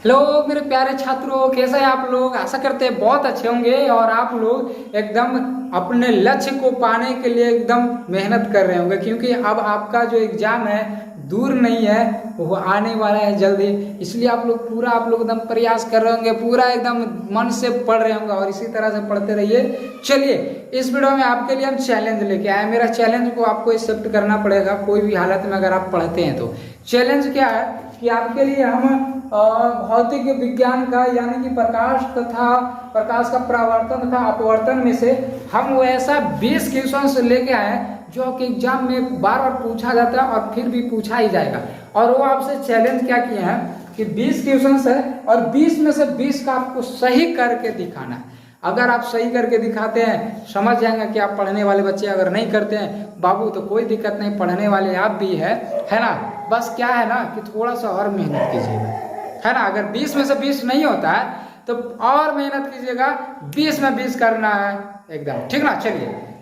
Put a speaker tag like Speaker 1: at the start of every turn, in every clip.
Speaker 1: Hello मेरे प्यारे छात्रों, कैसे हैं आप लोग। आशा करते हैं बहुत अच्छे होंगे और आप लोग एकदम अपने लक्ष्य को पाने के लिए एकदम मेहनत कर रहे होंगे, क्योंकि अब आपका जो एग्जाम है दूर नहीं है, वो आने वाला है जल्दी। इसलिए आप लोग एकदम प्रयास कर रहे होंगे, पूरा एकदम मन से पढ़ रहे होंगे और इसी तरह से पढ़ते रहिए। चलिए, इस वीडियो में आपके लिए हम चैलेंज लेके आए। मेरा चैलेंज को आपको एक्सेप्ट करना पड़ेगा कोई भी हालत में अगर आप पढ़ते हैं तो। चैलेंज क्या है कि आपके लिए हम भौतिक विज्ञान का यानी कि प्रकाश का परावर्तन तथा अपवर्तन में से हम वो ऐसा 20 क्वेश्चन लेके आए जो कि एग्जाम में बार बार पूछा जाता है और फिर भी पूछा ही जाएगा। और वो आपसे चैलेंज क्या किए हैं कि 20 क्वेश्चन है और 20 में से 20 का आपको सही करके दिखाना है। अगर आप सही करके दिखाते हैं समझ जाएंगे कि आप पढ़ने वाले बच्चे। अगर नहीं करते हैं बाबू तो कोई दिक्कत नहीं, पढ़ने वाले आप भी है ना। बस क्या है ना कि थोड़ा सा और मेहनत कीजिएगा, है ना। अगर 20 में से 20 नहीं होता है तो और मेहनत कीजिएगा, 20 में 20 करना है एकदम, ठीक ना।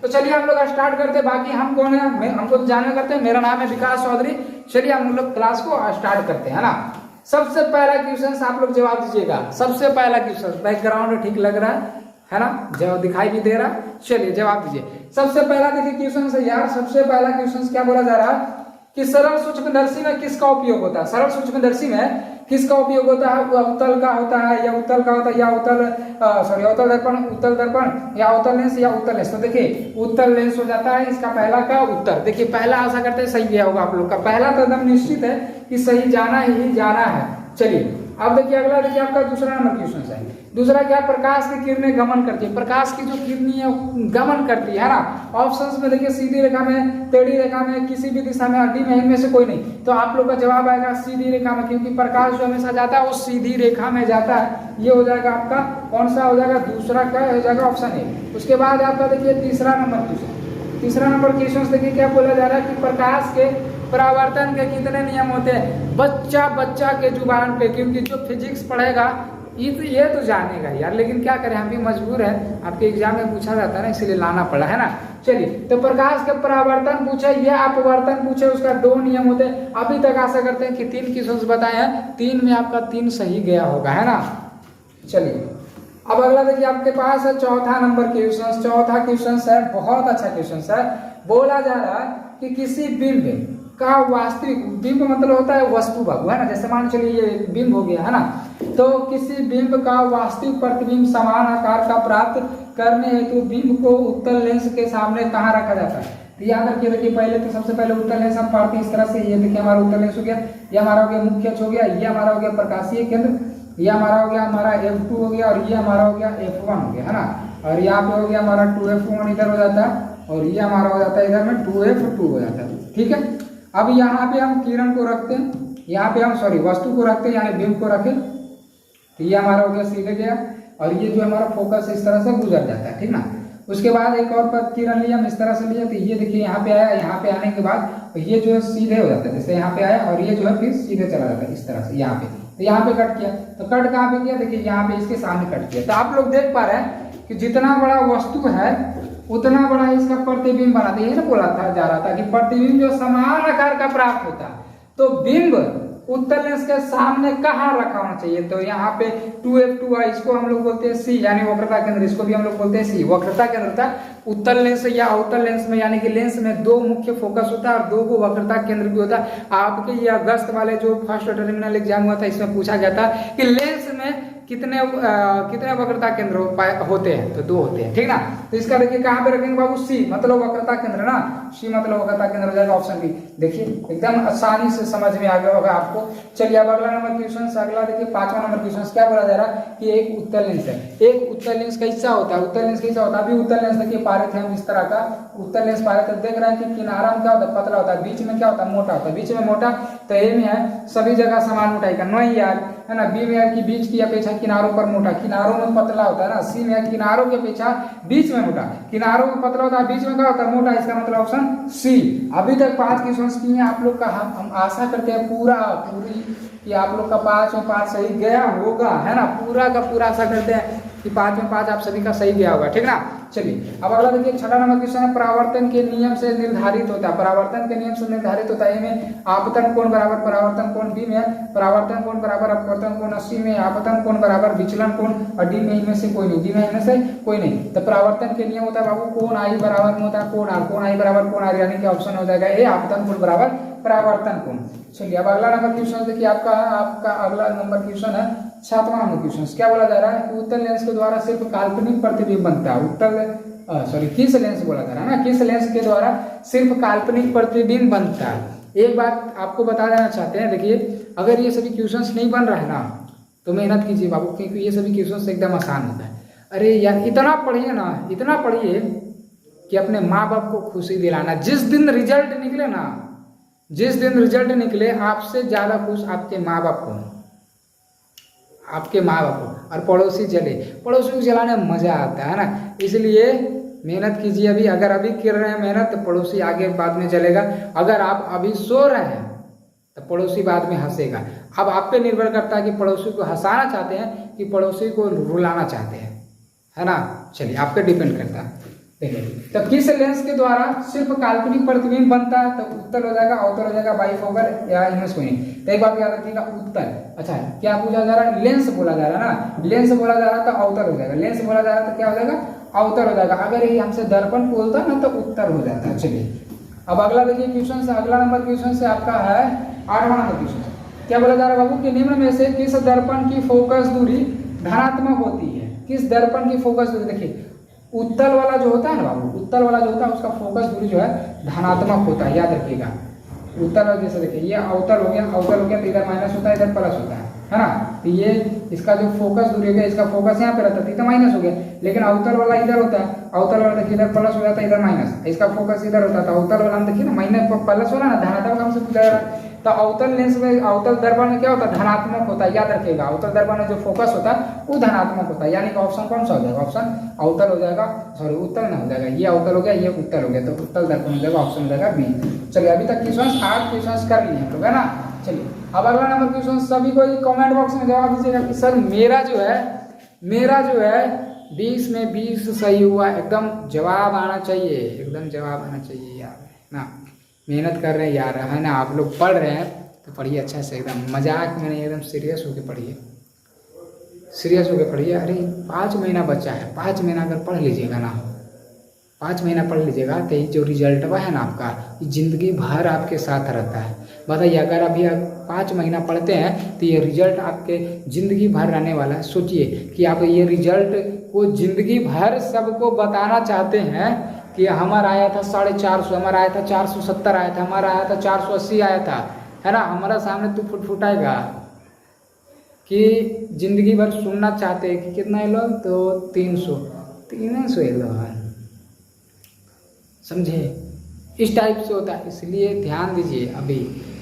Speaker 1: चलिए हम लोग स्टार्ट करते हैं। बाकी हम कौन है हमको तो जानना करते हैं। मेरा नाम है विकास चौधरी। चलिए हम लोग क्लास को स्टार्ट करते हैं, है ना। सबसे पहला क्वेश्चन आप लोग जवाब दीजिएगा। सबसे पहला क्वेश्चन, बैकग्राउंड ठीक लग रहा है ना, जवाब दिखाई भी दे रहा है। चलिए जवाब दीजिए। सबसे पहला देखिए क्वेश्चन है यार। सबसे पहला क्वेश्चन क्या बोला जा रहा है कि सरल सूक्ष्मदर्शी में किसका उपयोग होता है। सरल सूक्ष्मदर्शी में किसका उपयोग होता है। उत्तल का होता है या उत्तल का होता है या उत्तल दर्पण या उत्तल लेंस या उत्तल लेंस। तो देखिए उत्तल लेंस हो जाता है इसका पहला का उत्तर। देखिए पहला आशा करते हैं सही गया होगा आप लोग का। पहला तो एकदम निश्चित है कि सही जाना ही जाना है। चलिए अब देखिए अगला, देखिए आपका दूसरा नंबर क्वेश्चन है। दूसरा क्या, प्रकाश की किरणें गमन करती है। प्रकाश की जो किरणें है गमन करती है ना। ऑप्शंस में देखिए सीधी रेखा में, टेढ़ी रेखा में, किसी भी दिशा में, अड्डी में, इनमें से कोई नहीं। तो आप लोग का जवाब आएगा सीधी रेखा में, क्योंकि प्रकाश जो हमेशा जाता है वो सीधी रेखा में जाता है। ये हो जाएगा आपका कौन सा हो जाएगा, दूसरा का हो जाएगा ऑप्शन ए। उसके बाद आपका देखिए तीसरा नंबर क्वेश्चन देखिए क्या बोला जा रहा है कि प्रकाश के परावर्तन के कितने नियम होते हैं। बच्चा के जुबान पे, क्योंकि जो फिजिक्स पढ़ेगा ये तो जानेगा यार, लेकिन क्या करें हम भी मजबूर हैं। आपके एग्जाम में पूछा जाता है ना, इसलिए लाना पड़ा, है ना। चलिए तो प्रकाश के परावर्तन पूछे या अपवर्तन पूछे, उसका 2 नियम होते हैं। अभी तक आशा करते हैं कि 3 क्वेश्चन बताए हैं, 3 में आपका 3 सही गया होगा, है ना। चलिए अब अगला देखिए आपके पास है चौथा नंबर क्वेश्चन। चौथा क्वेश्चन है बहुत अच्छा क्वेश्चन है। बोला जा रहा है कि किसी बिंब का वास्तविक, बिंब मतलब होता है वस्तु बाबू, है ना। जैसे मान चलिए ये बिंब हो गया, है ना। तो किसी बिंब का वास्तविक प्रतिबिंब समान आकार का प्राप्त करने हेतु बिंब को उत्तल लेंस के सामने कहाँ रखा जाता है। तो याद रखिए, देखिए पहले तो सबसे पहले उत्तल लेंस हम पढ़ते इस तरह से। ये देखिए हमारा उत्तल लेंस हो गया, ये हमारा हो गया मुख्य अक्ष हो गया, ये हमारा हो गया प्रकाशीय केंद्र, ये हमारा हो गया हमारा F2 हो गया और ये हमारा हो गया F1 हो गया, है ना। और यहाँ पे हो गया हमारा 2F1 इधर हो जाता है और ये हमारा हो जाता है इधर में 2F2 हो जाता है, ठीक है। अब यहाँ पे हम किरण को रखते हैं, यहाँ पे हम वस्तु को रखते हैं यानी बिंब को रखें। तो ये हमारा हो गया सीधे गया और ये जो हमारा फोकस इस तरह से गुजर जाता है, ठीक ना। उसके बाद एक और किरण लिया हम इस तरह से लिया, तो ये देखिए यहाँ पे आया। यहाँ पे आने के बाद ये जो है सीधे हो जाता है, जैसे यहाँ पे आया और ये जो है फिर सीधे चला जाता है इस तरह से यहाँ पे। तो यहाँ पे कट किया, तो कट कहाँ पे किया, देखिए यहाँ पे इसके सामने कट किया। तो आप लोग देख पा रहे हैं कि जितना बड़ा वस्तु है उतना बड़ा इसका प्रतिबिंब बनाते हैं। ना बोला था जा रहा था कि प्रतिबिंब जो समान आकार का प्राप्त होता है, तो बिंब उत्तल लेंस के सामने कहाँ रखा होना चाहिए। तो यहाँ पे 2F2 है, इसको हम लोग बोलते हैं C यानी वक्रता केंद्र, इसको भी हम लोग बोलते हैं C वक्रता केंद्र था। उत्तल लेंस या अवतल लेंस में यानी कि लेंस में 2 मुख्य फोकस होता है और 2 को वक्रता केंद्र भी होता है। आपके ये अगस्त वाले जो फर्स्ट टर्मिनल एग्जाम हुआ था इसमें पूछा गया था कि लेंस में कितने वक्रता केंद्र होते हैं, तो 2 होते हैं, ठीक ना। तो इसका देखिए कहाँ पे रखेंगे बाबू, C मतलब वक्रता केंद्र ना। C मतलब वक्रता केंद्र हो जाएगा ऑप्शन बी। देखिए एकदम आसानी से समझ में आ गया होगा आपको। चलिए अब अगला नंबर क्वेश्चन, अगला देखिए 5वां नंबर क्वेश्चन क्या बोला जा रहा है कि एक उत्तल लेंस है। एक उत्तल लेंस कैसा होता है, उत्तल लेंस कैसा होता है। अभी उत्तल लेंस देखिए पारे थे हम इस तरह का उत्तल लेंस पारे थे। देख रहे हैं कि किनारा में क्या होता है, पतला होता है, बीच में क्या होता है, मोटा होता है। बीच में मोटा तो ए में है सभी जगह समान मोटाई का, नहीं यार, है ना। बी में है कि बीच की अपेक्षा किनारों पर मोटा, किनारों में पतला होता है ना। सी में है किनारों की अपेक्षा बीच में मोटा, किनारों में पतला होता है, बीच में क्या होता है, मोटा। इसका मतलब ऑप्शन सी। अभी तक 5 क्वेश्चन किए हैं आप लोग का। हम आशा करते हैं पूरी कि आप लोग का 5 में 5 सही गया होगा, है ना। पूरा का पूरा आशा करते हैं कि 5 में 5 आप सभी का सही गया होगा, ठीक ना। चलिए अब अगला देखिए 6वां नंबर क्वेश्चन है, परावर्तन के नियम से निर्धारित होता है। परावर्तन के नियम से निर्धारित होता है। ए में आपतन कोण बराबर परावर्तन कोण, बी में परावर्तन कोण बराबर अपवर्तन कोण, सी में आपतन कोण बराबर विचलन कोण, और डी में इनमें से कोई नहीं, डी में इनमें से कोई नहीं। तो परावर्तन के नियम होता है बाबू कोण आई बराबर में होता है कोण आर, कोण आई बराबर कोण आर, यानी कि ऑप्शन हो जाएगा ए आपतन कोण बराबर परावर्तन कोण। चलिए अब अगला नंबर क्वेश्चन देखिए, आपका अगला नंबर क्वेश्चन है 7वां नंबर क्वेश्चन। क्या बोला जा रहा है कि उत्तल लेंस के द्वारा सिर्फ काल्पनिक प्रतिबिंब बनता है। किस लेंस बोला जा रहा है ना, किस लेंस के द्वारा सिर्फ काल्पनिक प्रतिबिंब बनता है। एक बात आपको बता देना चाहते हैं, देखिए अगर ये सभी क्वेश्चंस नहीं बन रहा है ना तो मेहनत कीजिए बाबू, क्योंकि ये सभी क्वेश्चंस एकदम आसान होता है। अरे यार इतना पढ़िए ना, इतना पढ़िए कि अपने माँ बाप को खुशी दिलाना। जिस दिन रिजल्ट निकले ना, जिस दिन रिजल्ट निकले आपसे ज्यादा खुश आपके माँ बाप को, आपके माँ बाप को, और पड़ोसी जले, पड़ोसी को जलाने में मजा आता है ना। इसलिए मेहनत कीजिए अभी, अगर अभी कर रहे हैं मेहनत तो पड़ोसी आगे बाद में जलेगा। अगर आप अभी सो रहे हैं तो पड़ोसी बाद में हंसेगा। अब आप पे निर्भर करता है कि पड़ोसी को हंसाना चाहते हैं कि पड़ोसी को रुलाना चाहते हैं, है ना। चलिए आप पे डिपेंड करता है। देखिए तो किस लेंस के द्वारा सिर्फ काल्पनिक प्रतिबिंब बनता है, तो उत्तल हो जाएगा, अवतल हो जाएगा, बाइफोकल या इनमें कोई नहीं। तो एक बात याद रखिएगा, उत्तल। अच्छा क्या पूछा जा रहा है, लेंस बोला जा रहा है ना, लेंस बोला जा रहा है तो अवतल हो जाएगा, लेंस बोला जा रहा है तो क्या हो जाएगा, अवतल हो जाएगा। अगर ये हमसे दर्पण बोलता है ना तो उत्तर हो जाता है। चलिए अब अगला देखिए क्वेश्चन से, अगला नंबर क्वेश्चन से आपका है 8वां नंबर क्वेश्चन। क्या बोला जा रहा है बाबू कि निम्न में से किस दर्पण की फोकस दूरी धनात्मक होती है। किस दर्पण की फोकस दूरी, देखिए उत्तल वाला जो होता है ना बाबू, उत्तल वाला जो होता है उसका फोकस दूरी जो है धनात्मक होता है, याद रखिएगा। उत्तल जैसे देखिए ये अवतल हो गया, अवतल हो गया तो इधर माइनस होता है, इधर प्लस होता है ना। तो ये इसका जो फोकस दूरी हो गया, इसका फोकस यहाँ पे रहता है तो माइनस हो गया, लेकिन अवतल वाला इधर होता है, अवतल वाला देखिए इधर प्लस हो जाता है, इधर माइनस, इसका फोकस इधर होता था। अवतल वाला देखिए ना माइनस प्लस वाला ना धनात्मक हमसे पूछा जा रहा है। तो अवतल लेंस में, अवतल दर्पण में क्या होता है, धनात्मक होता है, याद रखिएगा। अवतल दर्पण में जो फोकस होता है वो धनात्मक होता है, यानी कि ऑप्शन कौन सा हो जाएगा, ऑप्शन अवतल हो जाएगा, सॉरी उत्तल ना हो जाएगा। ये अवतल हो गया, ये उत्तल हो गया, तो उत्तल दर्पण हो जाएगा, ऑप्शन हो जाएगा बी। चलिए अभी तक क्वेश्चन 8 क्वेश्चन कर लिए लोग, है ना। चलिए अब अगला नंबर क्वेश्चन, सभी को कमेंट बॉक्स में जवाब दीजिएगा कि सर मेरा जो है 20 में 20 सही हुआ। एकदम जवाब आना चाहिए, एकदम जवाब आना चाहिए यार ना। मेहनत कर रहे हैं यार, है ना। आप लोग पढ़ रहे हैं तो पढ़िए अच्छा से, एकदम मजाक में नहीं, एकदम सीरियस होके पढ़िए, सीरियस होके पढ़िए। अरे 5 महीना बचा है, 5 महीना अगर पढ़ लीजिएगा ना, 5 महीना पढ़ लीजिएगा तो ये जो रिजल्ट है ना आपका, ये जिंदगी भर आपके साथ रहता है। बताइए अगर अभी 5 महीना पढ़ते हैं तो ये रिजल्ट आपके जिंदगी भर रहने वाला है। सोचिए कि आप ये रिजल्ट को जिंदगी भर सबको बताना चाहते हैं कि हमारा आया था 450, हमारा आया था 470 आया था, हमारा आया था 480 आया था, है ना। हमारा सामने तू फुटफुटाएगा कि जिंदगी भर सुनना चाहते हैं कि कितना है लोग, तो 300 लोग, समझे। इस टाइप से होता है, इसलिए ध्यान दीजिए। अभी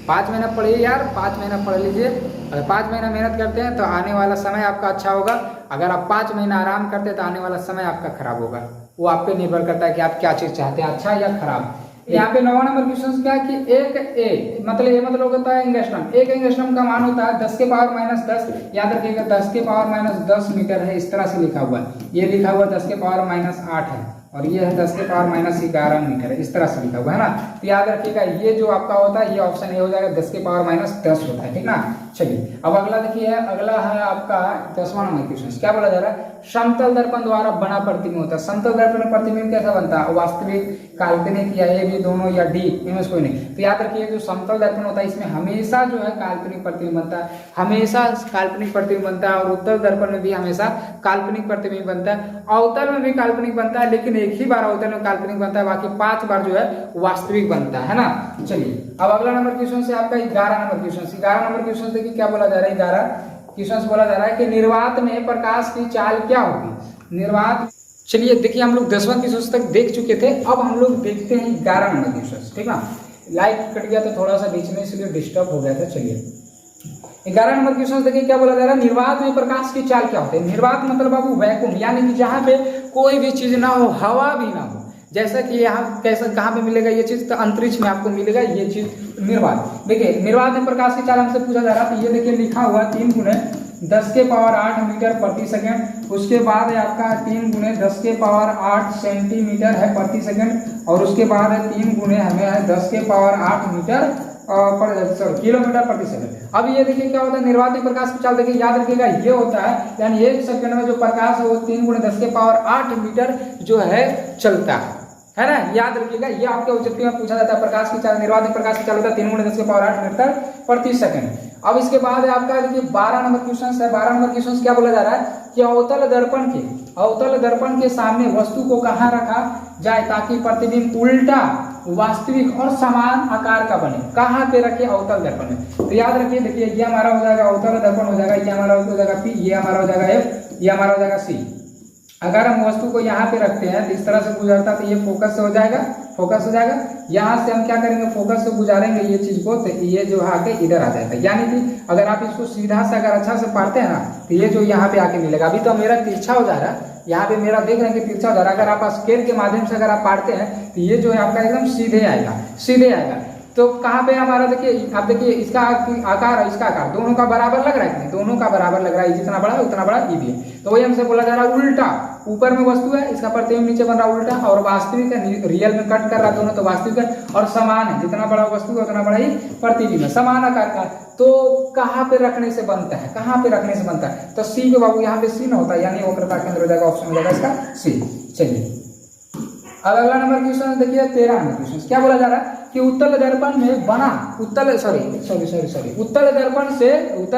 Speaker 1: 5 महीना पढ़िए यार, 5 महीना पढ़ लीजिए। अगर 5 महीना मेहनत करते हैं तो आने वाला समय आपका अच्छा होगा। अगर आप 5 महीना आराम करते हैं तो आने वाला समय आपका खराब होगा। वो आप पे निर्भर करता है कि आप क्या चीज चाहते हैं, अच्छा या खराब। यहाँ पे 9वां नंबर क्वेश्चन क्या है कि ए मतलब होता है एंगस्ट्रम। एक एंगस्ट्रम का मान होता है 10 के पावर -10, याद रखिएगा 10 के पावर -10 मीटर है, इस तरह से लिखा हुआ है। ये लिखा हुआ 10 के पावर -8 है, और ये है 10 के पावर -11 मीटर है, इस तरह से लिखा हुआ है ना। तो याद रखिएगा ये जो आपका होता है ये ऑप्शन ए हो जाएगा, 10 के पावर -10 होता है, ठीक ना। चलिए अब अगला देखिए, अगला है आपका 10वां नंबर क्वेश्चन। क्या बोला जा रहा है, समतल दर्पण द्वारा बना प्रतिबिंब होता है। समतल दर्पण में प्रतिबिंब कैसा बनता है, वास्तविक, काल्पनिक, या ए बी दोनों, या डी इनमें से कोई नहीं। तो याद रखिए जो समतल दर्पण होता है इसमें हमेशा जो है काल्पनिक प्रतिबिंब बनता है, हमेशा काल्पनिक प्रतिबिंब बनता है। और उत्तल दर्पण में भी हमेशा काल्पनिक प्रतिबिंब बनता है, अवतल में भी काल्पनिक बनता है, लेकिन एक ही बार अवतल में काल्पनिक बनता है, बाकी 5 बार जो है वास्तविक बनता है ना। चलिए अब अगला नंबर क्वेश्चन से आपका 11 नंबर क्वेश्चन। 11 नंबर क्वेश्चन देखिए क्या बोला जा रहा है, 11 क्वेश्चन बोला जा रहा है कि निर्वात में प्रकाश की चाल क्या होगी। निर्वात, चलिए देखिए हम लोग 10वां क्वेश्चन तक देख चुके थे, अब हम लोग देखते हैं 11 नंबर क्वेश्चन, ठीक ना। लाइट कट गया तो थोड़ा सा बीच में, इसलिए डिस्टर्ब हो गया था। चलिए 11 नंबर क्वेश्चन देखिए क्या बोला जा रहा है, निर्वात में प्रकाश की चाल क्या होती है। निर्वात मतलब बाबू वैक्यूम, यानी कि जहाँ पे कोई भी चीज ना हो, हवा भी ना हो। जैसा कि यहाँ कैसा कहाँ पे मिलेगा ये चीज, तो अंतरिक्ष में आपको मिलेगा ये चीज निर्वात। देखिए निर्वात में प्रकाश की चाल हमसे पूछा जा रहा है, तो ये देखिए लिखा हुआ 3 × 10 के पावर 8 मीटर प्रति सेकंड। उसके बाद है आपका 3 गुने 10 के पावर 8 सेंटीमीटर है प्रति सेकंड। और उसके बाद है 3 गुने हमें है 10 के पावर 8 मीटर किलोमीटर प्रति सेकंड। अब ये देखिए क्या होता है, निर्वाती प्रकाश की चाल देखिए, याद रखिएगा ये होता है, यानी 1 सेकंड में जो प्रकाश है वो 3 गुणे 10 के पावर 8 मीटर जो है चलता है ना। याद रखिएगा, ये आपके ऑब्जेक्टिव में पूछा जाता है, प्रकाश की चाल, निर्वाती प्रकाश की चाल होता है 3 गुणे 10 के पावर 8 मीटर प्रति सेकंड। अब इसके बाद है आपका देखिए 12 नंबर क्वेश्चन है। 12 नंबर क्वेश्चन क्या बोला जा रहा है कि अवतल दर्पण के सामने वस्तु को कहाँ रखा जाए ताकि प्रतिबिंब उल्टा, वास्तविक और समान आकार का बने। कहाँ पे रखे? अवतल दर्पण में। तो याद रखिए, देखिए ये हमारा हो जाएगा अवतल दर्पण हो जाएगा, ये हमारा हो जाएगा P, ये हमारा हो जाएगा F, ये हमारा हो जाएगा C। अगर हम वस्तु को यहाँ पे रखते हैं तो इस तरह से गुजरता तो ये फोकस से हो जाएगा, फोकस हो जाएगा। यहाँ से हम क्या करेंगे, फोकस से गुजारेंगे ये चीज को, तो ये जो आके इधर आ जाएगा। यानी कि अगर आप इसको सीधा से अगर अच्छा से पाड़ते हैं ना तो ये जो यहाँ पे आके मिलेगा। अभी तो मेरा तिरछा हो जा रहा है, यहाँ पे मेरा देख रहे हैं कि तिरछा हो जा रहा है। अगर आप स्केल के माध्यम से अगर आप पाड़ते हैं तो ये जो है आपका एकदम सीधे आएगा, सीधे आएगा। तो कहाँ पे हमारा देखिए, आप देखिए इसका आकार और इसका आकार दोनों का बराबर लग रहा है कि नहीं? दोनों का बराबर लग रहा है, जितना बड़ा है उतना बड़ा ये भी है। तो वही हमसे बोला जा रहा है उल्टा, ऊपर में वस्तु है, इसका प्रतिबिंब नीचे बन रहा है उल्टा, और वास्तविक है, रियल में कट कर रहा है दोनों, तो वास्तविक है, और समान है, जितना बड़ा वस्तु है उतना बड़ा ही प्रतिबिंब है, समान आकार का। तो कहाँ पे रखने से बनता है, कहाँ पे रखने से बनता है? तो सी पे बाबू, यहाँ पे सी ना होता है, यानी वक्रता केंद्र हो जाएगा, ऑप्शन हो जाएगा इसका सी। चलिए अब अगला नंबर क्वेश्चन देखिए, 13 नंबर क्वेश्चन क्या बोला जा रहा है कि उत्तल दर्पण में बना, उत्तल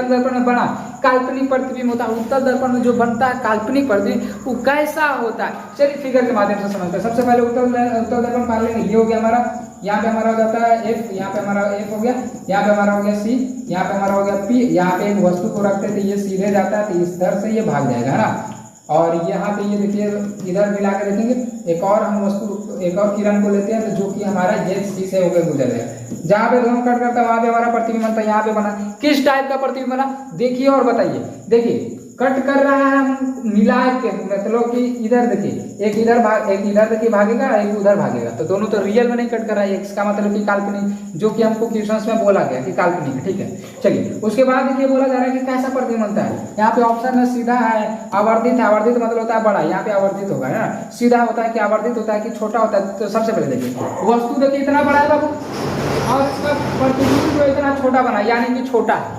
Speaker 1: दर्पण में बना काल्पनिक प्रतिबिंब होता है। उत्तल दर्पण में जो बनता है काल्पनिक प्रतिबिंब वो कैसा होता है? चलिए फिगर के माध्यम से समझते हैं। सबसे पहले उत्तल दर्पण मान लेंगे, ये हो गया हमारा, यहाँ पे हमारा हो जाता है F, यहाँ पे हमारा F हो गया, यहाँ पे हमारा हो गया C, यहाँ पे हमारा हो गया P। यहाँ पे एक वस्तु को रखते थे, ये सीधे जाता है तो इस तरह से ये भाग जाएगा, है ना। और यहाँ पे ये देखिए इधर मिला के देखेंगे, एक और हम वस्तु, एक और किरण को लेते हैं तो जो कि हमारा ये सी से होकर गुजर जाएगा। जहाँ पे दोनों कट करता है वहां पे हमारा प्रतिबिंब बनता है। यहाँ पे बना किस टाइप का प्रतिबिंब बना, देखिए और बताइए। देखिए कट कर रहा है हम मिला के, मतलब कि इधर देखिए, एक इधर देखिए भागेगा, एक उधर भागेगा, तो दोनों तो रियल में नहीं कट कर रहा है। इसका मतलब कि काल्पनिक, जो कि हमको क्वेश्चंस में बोला गया कि काल्पनिक है, ठीक है। चलिए उसके बाद देखिए बोला जा रहा है कि कैसा प्रतिबिंब बनता है। यहाँ पे ऑप्शन में सीधा है, आवर्धित है, आवर्धित मतलब होता है बड़ा, यहाँ पे आवर्धित होगा, है ना। सीधा होता है कि आवर्धित होता है कि छोटा होता है? तो सबसे पहले देखिए वस्तु देखिए इतना बड़ा है बाबू, और इसका प्रतिबिंब जो इतना छोटा बना, यानी कि छोटा है।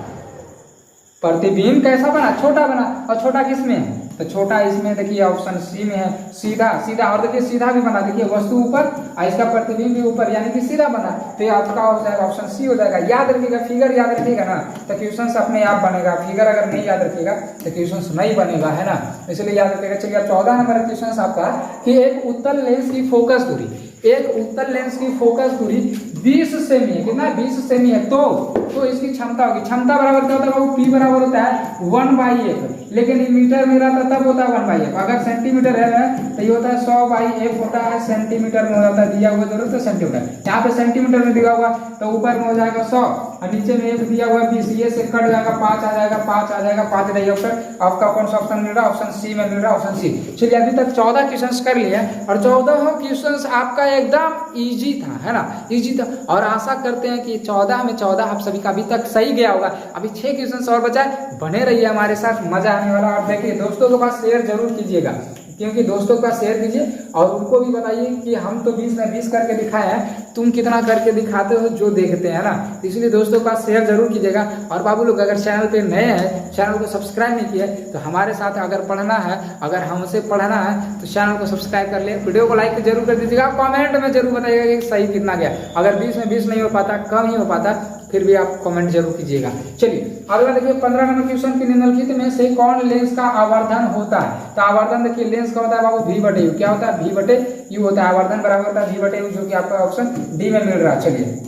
Speaker 1: प्रतिबिंब कैसा बना? छोटा बना। और छोटा किस में है? तो छोटा इसमें देखिए ऑप्शन सी में है, सीधा। सीधा और देखिए सीधा भी बना, देखिए वस्तु ऊपर और इसका प्रतिबिंब भी ऊपर, यानी कि सीधा बना। तो ये आपका हो जाएगा ऑप्शन सी हो जाएगा। याद रखिएगा, फिगर याद रखिएगा ना तो क्वेश्चन अपने आप बनेगा। फिगर अगर नहीं याद रखिएगा तो क्वेश्चन नहीं बनेगा, है ना, इसलिए याद रखिएगा। चलिए 14 नंबर क्वेश्चन आपका कि एक उत्तल लेंस की फोकस दूरी, एक उत्तल लेंस की फोकस दूरी 20 सेमी है। कितना? 20 सेमी है। तो इसकी क्षमता होगी, क्षमता बराबर क्या होता है? वो P बराबर होता है 1/f। लेकिन मीटर में रहता तब होता है 1/f। अगर सेंटीमीटर है ना तो ये होता है 100/f होता है, सेंटीमीटर में हो जाता है, दिया हुआ जरूरत है सेंटीमीटर। यहाँ पे सेंटीमीटर में दिया हुआ तो ऊपर में हो जाएगा 100 और नीचे में एक दिया हुआ 20, ये से कट जाएगा 5 आ जाएगा, 5 आ जाएगा, 5 रही ऑप्शन। आपका कौन सा ऑप्शन मिल रहा है? ऑप्शन सी में मिल रहा है, ऑप्शन सी। चलिए अभी तक 14 क्वेश्चन कर लिए और 14 क्वेश्चन आपका एकदम इजी था, है ना, इजी था। और आशा करते हैं कि 14 में 14 आप सभी का अभी तक सही गया होगा। अभी 6 क्वेश्चन और बचा है, बने रहिए हमारे साथ, मजा आने वाला। और देखिए दोस्तों के पास शेयर जरूर कीजिएगा, क्योंकि दोस्तों का शेयर कीजिए और उनको भी बताइए कि हम तो 20 में 20 करके दिखाए हैं, तुम कितना करके दिखाते हो जो देखते हैं ना। इसलिए दोस्तों का शेयर जरूर कीजिएगा। और बाबू लोग अगर चैनल पे नए हैं, चैनल को सब्सक्राइब नहीं किया तो हमारे साथ अगर पढ़ना है, अगर हमसे पढ़ना है तो चैनल को सब्सक्राइब कर ले, वीडियो को लाइक जरूर कर दीजिएगा, कमेंट में जरूर बताइएगा कि सही कितना गया। अगर 20 में 20 नहीं हो पाता, कम ही हो पाता, फिर भी आप कमेंट जरूर कीजिएगा। चलिए अगला देखिए 15 नंबर क्वेश्चन की निम्नलिखित में से कौन लेंस का आवर्धन होता है? तो आवर्धन देखिए लेंस का होता है बाबू V/U। क्या होता है? V/U होता है। आवर्धन बराबर होता है V/U, जो कि आपका ऑप्शन डी में मिल रहा है। चलिए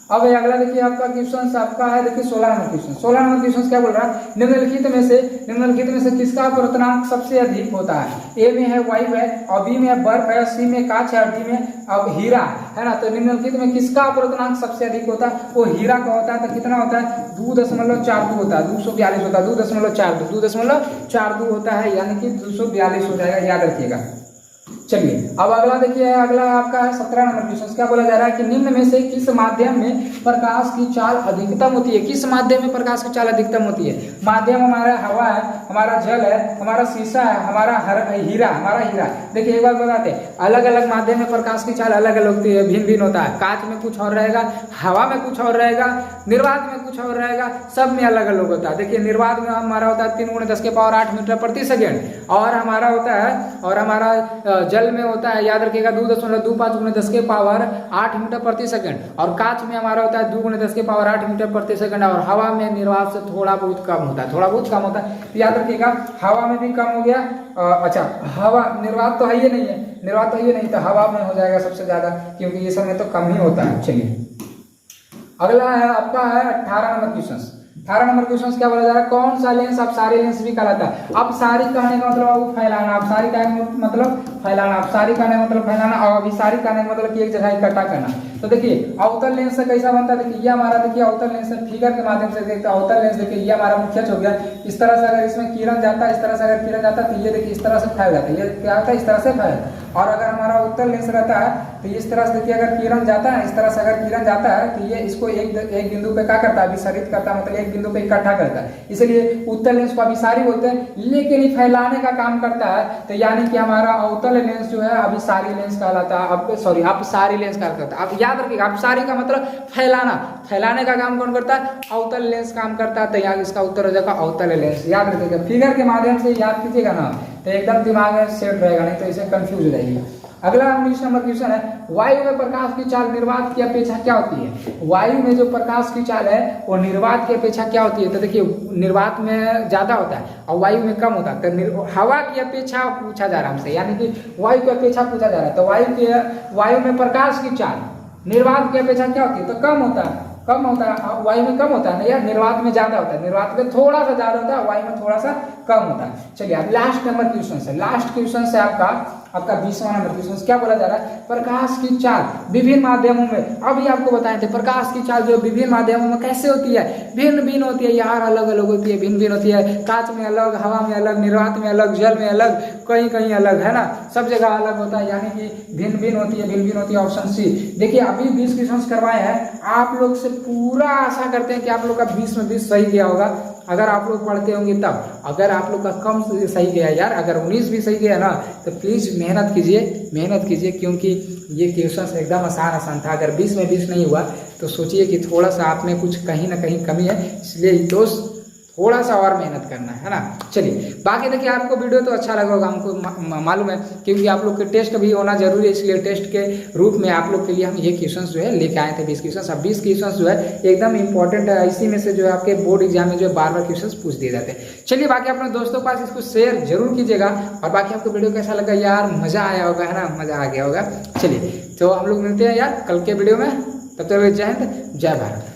Speaker 1: अब अगला देखिए आपका क्वेश्चन आपका है, देखिए 16 नंबर क्वेश्चन। 16 नंबर क्वेश्चन क्या बोल रहा है? निम्नलिखित में से किसका अपवर्तनांक सबसे अधिक होता है? ए में है वायु है, और बी में बर्फ है, सी में कांच है, और डी में अब हीरा है ना। तो निम्नलिखित में किसका अपवर्तनांक सबसे अधिक होता है? वो हीरा का होता है। तो कितना होता है? 2.42 होता है, 242 होता है, 2.42 होता है, यानी कि 242 हो जाएगा, याद रखिएगा। चलिए अब अगला देखिए, अगला आपका है 17 नंबर क्वेश्चन। क्या बोला जा रहा है कि निम्न में से किस माध्यम में प्रकाश की चाल अधिकतम होती है? किस माध्यम में प्रकाश की चाल अधिकतम होती है? माध्यम हमारा हवा है, हमारा जल है, हमारा शीशा है, हमारा हीरा, हमारा हीरा। देखिए एक बात बताते हैं, अलग अलग माध्यम में प्रकाश की चाल अलग अलग होती है, भिन्न भिन्न होता है। कांच में कुछ और रहेगा, हवा में कुछ और रहेगा, निर्वात में कुछ और रहेगा, सब में अलग अलग होता है। देखिए निर्वात में हमारा होता है 3 × 10⁸ मीटर प्रति सेकेंड, और हमारा होता है, और हमारा जल में होता है, याद रखिएगा 2.25 × 10⁸ मीटर प्रति सेकंड, और कांच में हमारा होता है 2 × 10⁸ मीटर प्रति सेकंड, और हवा में निर्वात से थोड़ा बहुत कम होता है, थोड़ा बहुत कम होता है। याद रखिएगा हवा में भी कम हो गया। अच्छा हवा, निर्वात तो है ही नहीं है, निर्वात तो ये नहीं, तो हवा में हो जाएगा सबसे ज्यादा, क्योंकि ये सब में तो कम ही होता है। चलिए अगला है आपका है 18 नंबर क्वेश्चन। 18 नंबर क्वेश्चन क्या बोला जा रहा है, कौन सा लेंस अपसारी लेंस भी कहलाता है? अपसारी कहने का मतलब फैलाना, अपसारी कहने का मतलब फैलाना, अपसारी कहने का मतलब फैलाना, और अभिसारी कहने का मतलब कि एक जगह इकट्ठा करना। तो देखिए अवतल लेंस से कैसा बनता है, देखिए ये हमारा, देखिए अवतल लेंस से फिगर के माध्यम से देखते हैं। अवतल लेंस देखिए ये हमारा मुख्य हो गया, इस तरह से अगर इसमें किरण जाता है, इस तरह से अगर किरण जाता है तो ये देखिए इस तरह से फैल जाता है, ये क्या होता है इस तरह से फैल। और अगर हमारा उत्तल लेंस रहता है तो इस तरह से देखिए अगर किरण जाता है, इस तरह से अगर किरण जाता है तो ये इसको एक बिंदु पे क्या करता है, अभिसारित करता है, मतलब एक बिंदु पे इकट्ठा करता है। इसलिए उत्तल लेंस को अभिसारी बोलते हैं, लेकिन ये फैलाने का काम करता है। तो यानी कि हमारा अवतल लेंस जो है अभिसारी लेंस कहलाता है, अब सॉरी अपसारी लेंस कहलाता है। आप याद रखिएगा अपसारी का मतलब फैलाना, फैलाने का काम कौन करता है, अवतल लेंस काम करता है। तो यहाँ इसका उत्तर हो जाएगा अवतल लेंस। याद रखिएगा फिगर के माध्यम से याद कीजिएगा ना, तो एकदम दिमाग में सेट रहेगा, नहीं तो इसे कंफ्यूज रहेगी। अगला 19 नंबर क्वेश्चन है, वायु में प्रकाश की चाल निर्वात की अपेक्षा क्या होती है? वायु में जो प्रकाश की चाल है वो निर्वात की अपेक्षा क्या होती है? तो देखिए निर्वात में ज्यादा होता है और वायु में कम होता है। तो हवा की अपेक्षा पूछा जा रहा है हमसे, यानी कि वायु की अपेक्षा पूछा जा रहा है। तो वायु में प्रकाश की चाल निर्वात की अपेक्षा क्या होती है? तो कम होता है, कम होता है। वायु में कम होता है, नहीं निर्वात में ज्यादा होता है, निर्वात में थोड़ा सा ज्यादा होता है, वायु में थोड़ा सा कम होता है। चलिए अब लास्ट नंबर क्वेश्चन है, लास्ट क्वेश्चन से आपका 20वां नंबर क्वेश्चन क्या बोला जा रहा है, प्रकाश की चाल विभिन्न माध्यमों में। अभी आपको बताए थे प्रकाश की चाल जो विभिन्न माध्यमों में कैसे होती है, भिन्न भिन्न होती है यार, अलग अलग होती है, भिन्न भिन्न होती है। कांच में अलग, हवा में अलग, निर्वात में अलग, जल में अलग, कहीं कहीं अलग, है ना, सब जगह अलग होता है, यानी कि भिन्न भिन्न होती है, भिन्न भिन्न होती है। Option C. देखिए अभी 20 क्वेश्चन करवाए हैं, आप लोग से पूरा आशा करते हैं कि आप लोग का 20 में 20 सही गया होगा, अगर आप लोग पढ़ते होंगे तब। अगर आप लोग का कम सही गया यार, अगर 19 भी सही गया ना, तो प्लीज मेहनत कीजिए, क्योंकि ये क्वेश्चन एकदम आसान था। अगर 20 में 20 नहीं हुआ तो सोचिए कि थोड़ा सा आप में कुछ कहीं ना कहीं कमी है, इसलिए दोस्त थोड़ा सा और मेहनत करना है ना। चलिए बाकी देखिए आपको वीडियो तो अच्छा लगा होगा, हमको मालूम है, क्योंकि आप लोग के टेस्ट भी होना जरूरी है, इसलिए टेस्ट के रूप में आप लोग के लिए हम ये क्वेश्चन जो है लेके आए थे 20 क्वेश्चन। अब 20 क्वेश्चन जो है एकदम इंपॉर्टेंट है, इसी में से जो है आपके बोर्ड एग्जाम में जो है बार क्वेश्चन पूछ दिए जाते हैं। चलिए बाकी अपने दोस्तों के पास इसको शेयर जरूर कीजिएगा, और बाकी आपको वीडियो कैसा लगा यार, मजा आया होगा, है ना, मजा आ गया होगा। चलिए तो हम लोग मिलते हैं यार कल के वीडियो में, तब तक जय हिंद जय भारत।